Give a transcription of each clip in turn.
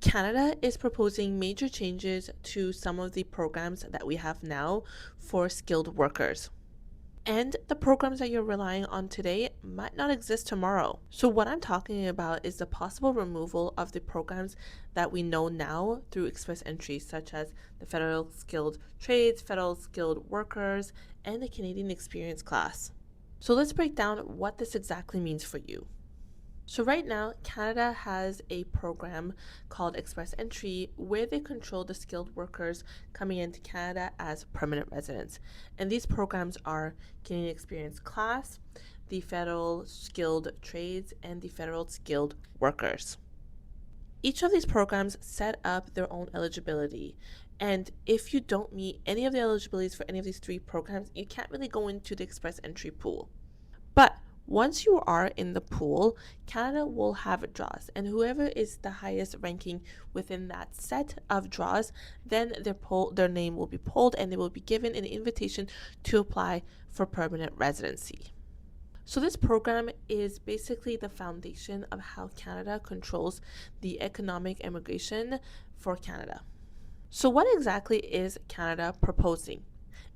Canada is proposing major changes to some of the programs that we have now for skilled workers. And the programs that you're relying on today might not exist tomorrow. So what I'm talking about is the possible removal of the programs that we know now through express entry, such as the Federal Skilled Trades, Federal Skilled Workers, and the Canadian Experience class. So let's break down what this exactly means for you. So right now, Canada has a program called Express Entry where they control the skilled workers coming into Canada as permanent residents. And these programs are Canadian Experience Class, the Federal Skilled Trades, and the Federal Skilled Workers. Each of these programs set up their own eligibility. And if you don't meet any of the eligibilities for any of these three programs, you can't really go into the Express Entry pool. But once you are in the pool, Canada will have draws, and whoever is the highest ranking within that set of draws, then their name will be pulled and they will be given an invitation to apply for permanent residency. So this program is basically the foundation of how Canada controls the economic immigration for Canada. So what exactly is Canada proposing?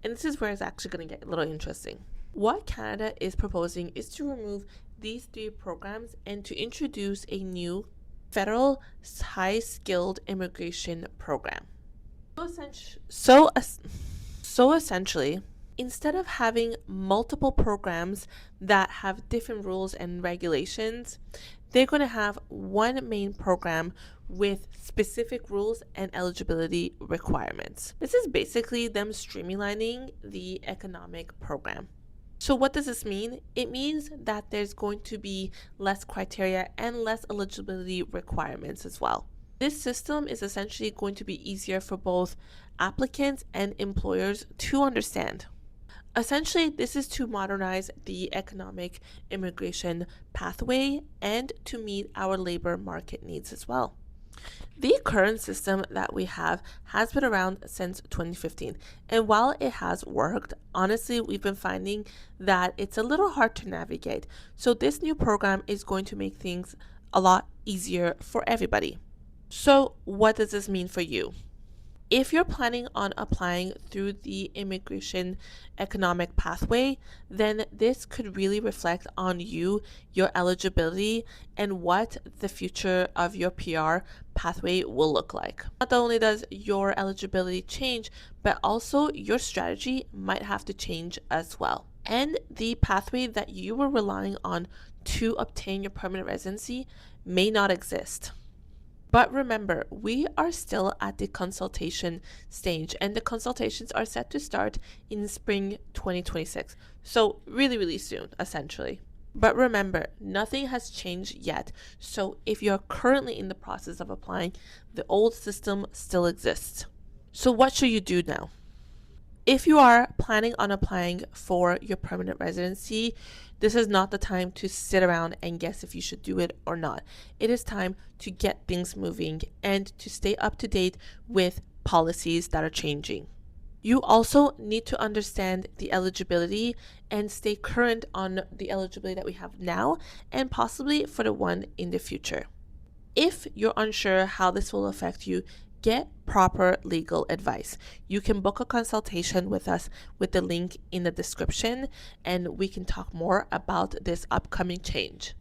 And this is where it's actually going to get a little interesting. What Canada is proposing is to remove these three programs and to introduce a new federal high-skilled immigration program. So essentially, instead of having multiple programs that have different rules and regulations, they're going to have one main program with specific rules and eligibility requirements. This is basically them streamlining the economic program. So what does this mean? It means that there's going to be less criteria and less eligibility requirements as well. This system is essentially going to be easier for both applicants and employers to understand. Essentially, this is to modernize the economic immigration pathway and to meet our labor market needs as well. The current system that we have has been around since 2015, and while it has worked, honestly, we've been finding that it's a little hard to navigate. So this new program is going to make things a lot easier for everybody. So what does this mean for you? If you're planning on applying through the immigration economic pathway, then this could really reflect on you, your eligibility, and what the future of your PR pathway will look like. Not only does your eligibility change, but also your strategy might have to change as well. And the pathway that you were relying on to obtain your permanent residency may not exist. But remember, we are still at the consultation stage, and the consultations are set to start in spring 2026. So really, really soon, essentially. But remember, nothing has changed yet. So if you're currently in the process of applying, the old system still exists. So what should you do now? If you are planning on applying for your permanent residency, this is not the time to sit around and guess if you should do it or not. It is time to get things moving and to stay up to date with policies that are changing. You also need to understand the eligibility and stay current on the eligibility that we have now and possibly for the one in the future. If you're unsure how this will affect you, get proper legal advice. You can book a consultation with us with the link in the description, and we can talk more about this upcoming change.